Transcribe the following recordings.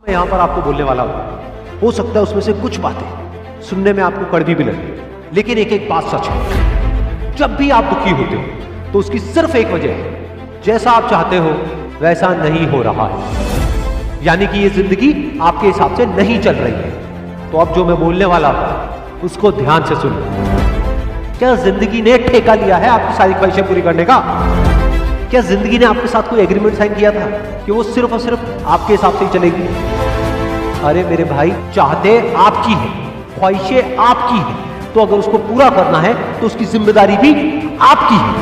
यहाँ पर आपको बोलने वाला हो सकता है उसमें से कुछ बातें सुनने में आपको कड़वी भी लगे, लेकिन एक एक बात सच है। जब भी आप दुखी होते हो तो उसकी सिर्फ एक वजह है, जैसा आप चाहते हो वैसा नहीं हो रहा है, यानी कि ये जिंदगी आपके हिसाब से नहीं चल रही है। तो अब जो मैं बोलने वाला हूं उसको ध्यान से सुनो। क्या जिंदगी ने ठेका लिया है आपकी सारी ख्वाहिशें पूरी करने का? क्या जिंदगी ने आपके साथ कोई एग्रीमेंट साइन किया था कि वो सिर्फ और सिर्फ आपके हिसाब से ही चलेगी? अरे मेरे भाई, चाहते आपकी है, ख्वाहिशें आपकी है, तो अगर उसको पूरा करना है तो उसकी जिम्मेदारी भी आपकी है।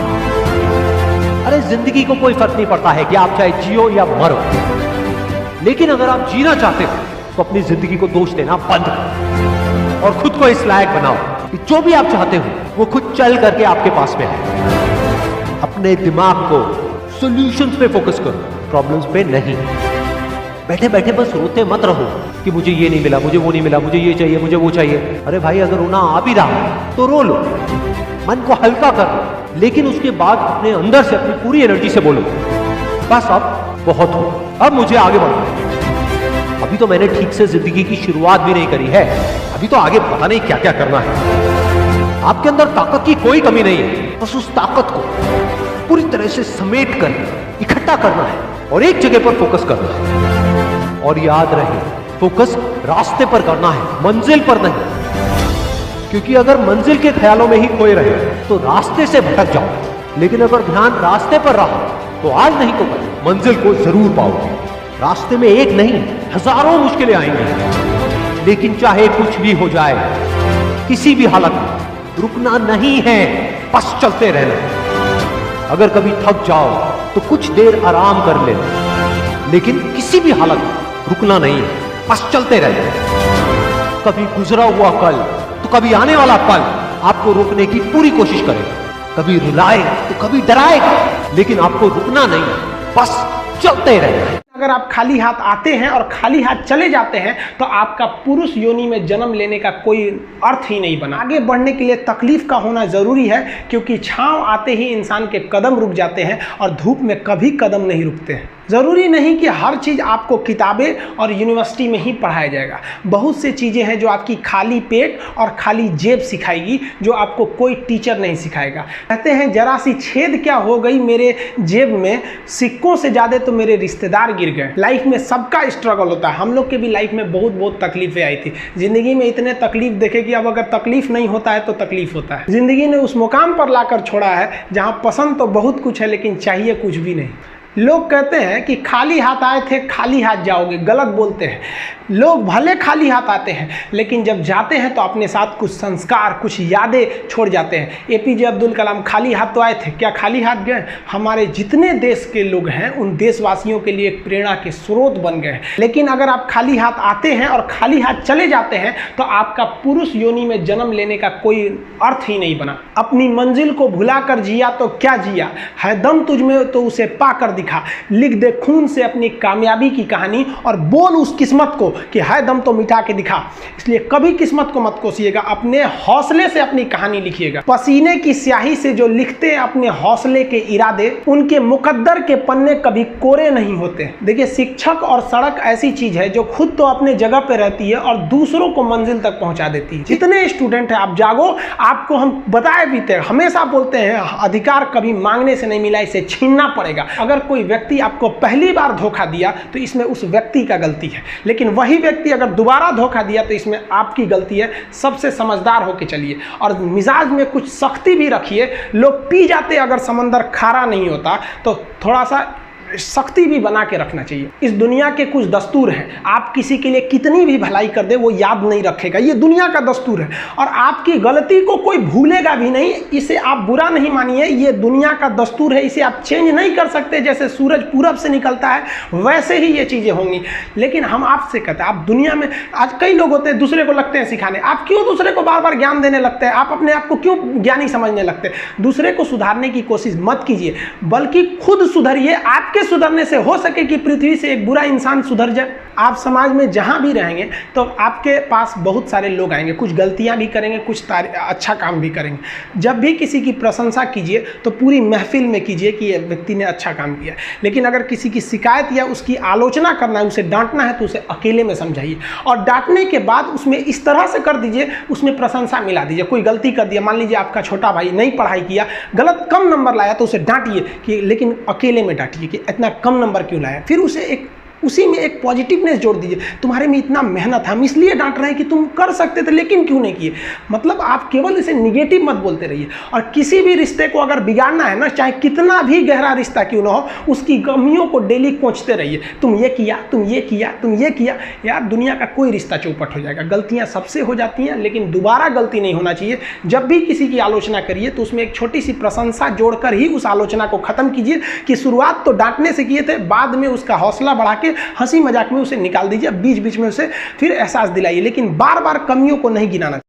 अरे जिंदगी को कोई फर्क नहीं पड़ता है कि आप चाहे जियो या मरो, लेकिन अगर आप जीना चाहते हो तो अपनी जिंदगी को दोष देना बंद करो और खुद को इस लायक बनाओ कि जो भी आप चाहते हो वो खुद चल करके आपके पास में है। अपने दिमाग को सॉल्यूशंस पे फोकस करो, प्रॉब्लम्स पे नहीं। बैठे बैठे बस रोते मत रहो कि मुझे ये नहीं मिला, मुझे वो नहीं मिला, मुझे ये चाहिए, मुझे वो चाहिए। अरे भाई, अगर रोना आ भी रहा है तो रो लो, मन को हल्का कर लो, लेकिन उसके बाद अपने अंदर से अपनी पूरी एनर्जी से बोलो, बस अब बहुत हो, अब मुझे आगे बढ़ना। अभी तो मैंने ठीक से जिंदगी की शुरुआत भी नहीं करी है, अभी तो आगे पता नहीं क्या क्या करना है। आपके अंदर ताकत की कोई कमी नहीं है, बस उस ताकत को पूरी तरह से समेट कर इकट्ठा करना है और एक जगह पर फोकस करना है। और याद रहे, फोकस रास्ते पर करना है, मंजिल पर नहीं। क्योंकि अगर मंजिल के ख्यालों में ही खोए रहे तो रास्ते से भटक जाओ, लेकिन अगर ध्यान रास्ते पर रहा तो आज नहीं तो कल मंजिल को जरूर पाओगे। रास्ते में एक नहीं, हजारों मुश्किलें आएंगी, लेकिन चाहे कुछ भी हो जाए, किसी भी हालत में रुकना नहीं है, बस चलते रहना। अगर कभी थक जाओ तो कुछ देर आराम कर लेना, लेकिन किसी भी हालत में रुकना नहीं है, बस चलते रहना। कभी गुजरा हुआ कल तो कभी आने वाला पल आपको रोकने की पूरी कोशिश करेगा, कभी रुलाएगा तो कभी डराएगा, लेकिन आपको रुकना नहीं है, बस चलते रहना। अगर आप खाली हाथ आते हैं और खाली हाथ चले जाते हैं तो आपका पुरुष योनि में जन्म लेने का कोई अर्थ ही नहीं बना। आगे बढ़ने के लिए तकलीफ का होना जरूरी है, क्योंकि छांव आते ही इंसान के कदम रुक जाते हैं और धूप में कभी कदम नहीं रुकते हैं। ज़रूरी नहीं कि हर चीज़ आपको किताबें और यूनिवर्सिटी में ही पढ़ाया जाएगा। बहुत से चीज़ें हैं जो आपकी खाली पेट और खाली जेब सिखाएगी, जो आपको कोई टीचर नहीं सिखाएगा। कहते हैं जरा सी छेद क्या हो गई मेरे जेब में, सिक्कों से ज़्यादा तो मेरे रिश्तेदार गिर गए। लाइफ में सबका स्ट्रगल होता है, हम लोग के भी लाइफ में बहुत तकलीफें आई थी। ज़िंदगी में इतने तकलीफ देखे कि अब अगर तकलीफ नहीं होता है तो तकलीफ होता है। ज़िंदगी ने उस मुकाम पर लाकर छोड़ा है जहाँ पसंद तो बहुत कुछ है, लेकिन चाहिए कुछ भी नहीं। लोग कहते हैं कि खाली हाथ आए थे खाली हाथ जाओगे, गलत बोलते हैं। लोग भले खाली हाथ आते हैं, लेकिन जब जाते हैं तो अपने साथ कुछ संस्कार, कुछ यादें छोड़ जाते हैं। एपीजे अब्दुल कलाम खाली हाथ तो आए थे, क्या खाली हाथ गए? हमारे जितने देश के लोग हैं उन देशवासियों के लिए एक प्रेरणा के स्रोत बन गए हैं। लेकिन अगर आप खाली हाथ आते हैं और खाली हाथ चले जाते हैं तो आपका पुरुष योनि में जन्म लेने का कोई अर्थ ही नहीं बना। अपनी मंजिल को भुला कर जिया तो क्या जिया, है दम तुझ में तो उसे पाकर दिखा। लिख दे खून से अपनी कामयाबी की कहानी और बोल उस किस्मत को कि है दम तो मिटा के दिखा। इसलिए कभी किस्मत को मत कोसिएगा, अपने हौसले से अपनी कहानी लिखिएगा। पसीने की स्याही से जो लिखते हैं अपने हौसले के इरादे, उनके मुकद्दर के पन्ने कभी कोरे नहीं होते। देखिए, शिक्षक और सड़क ऐसी चीज है जो खुद तो अपने जगह पे रहती है और दूसरों को मंजिल तक पहुंचा देती है। जितने स्टूडेंट हैं, आप जागो, आपको हम बताए भी थे, हमेशा बोलते हैं अधिकार कभी मांगने से नहीं मिला, इसे छीनना पड़ेगा। अगर कोई व्यक्ति आपको पहली बार धोखा दिया तो इसमें उस व्यक्ति का गलती है, लेकिन वही व्यक्ति अगर दोबारा धोखा दिया तो इसमें आपकी गलती है। सबसे समझदार होके चलिए और मिजाज में कुछ सख्ती भी रखिए। लोग पी जाते अगर समंदर खारा नहीं होता तो थोड़ा सा सख्ती भी बना के रखना चाहिए। इस दुनिया के कुछ दस्तूर हैं, आप किसी के लिए कितनी भी भलाई कर दे वो याद नहीं रखेगा, ये दुनिया का दस्तूर है। और आपकी गलती को कोई भूलेगा भी नहीं, इसे आप बुरा नहीं मानिए, ये दुनिया का दस्तूर है, इसे आप चेंज नहीं कर सकते। जैसे सूरज पूरब से निकलता है वैसे ही ये चीज़ें होंगी। लेकिन हम आपसे कहते हैं, आप दुनिया में आज कई लोग होते हैं दूसरे को लगते हैं सिखाने, आप क्यों दूसरे को बार बार ज्ञान देने लगते हैं? आप अपने आप को क्यों ज्ञानी समझने लगते हैं? दूसरे को सुधारने की कोशिश मत कीजिए, बल्कि खुद सुधरिए। आपके आपके सुधरने से हो सके कि पृथ्वी से एक बुरा इंसान सुधर जाए। आप समाज में जहाँ भी रहेंगे तो आपके पास बहुत सारे लोग आएंगे, कुछ गलतियाँ भी करेंगे, कुछ अच्छा काम भी करेंगे। जब भी किसी की प्रशंसा कीजिए तो पूरी महफिल में कीजिए कि ये व्यक्ति ने अच्छा काम किया। लेकिन अगर किसी की शिकायत या उसकी आलोचना करना है, उसे डांटना है, तो उसे अकेले में समझाइए और डांटने के बाद उसमें इस तरह से कर दीजिए, उसमें प्रशंसा मिला दीजिए। कोई गलती कर दिया, मान लीजिए आपका छोटा भाई नहीं पढ़ाई किया, गलत कम नंबर लाया, तो उसे डांटिए कि, लेकिन अकेले में डांटिए कि इतना कम नंबर क्यों लाया। फिर उसे उसी में एक पॉजिटिवनेस जोड़ दीजिए, तुम्हारे में इतना मेहनत है, हम इसलिए डांट रहे हैं कि तुम कर सकते थे लेकिन क्यों नहीं किए। मतलब आप केवल इसे निगेटिव मत बोलते रहिए। और किसी भी रिश्ते को अगर बिगाड़ना है ना, चाहे कितना भी गहरा रिश्ता क्यों ना हो, उसकी कमियों को डेली कोंचते रहिए। तुम ये किया, तुम ये किया, तुम ये किया। यार दुनिया का कोई रिश्ता चौपट हो जाएगा। गलतियां सबसे हो जाती हैं, लेकिन दोबारा गलती नहीं होना चाहिए। जब भी किसी की आलोचना करिए तो उसमें एक छोटी सी प्रशंसा जोड़कर ही उस आलोचना को खत्म कीजिए कि शुरुआत तो डांटने से किए थे, बाद में उसका हौसला बढ़ा के हंसी मजाक में उसे निकाल दीजिए। बीच बीच में उसे फिर एहसास दिलाइए, लेकिन बार बार कमियों को नहीं गिनाना।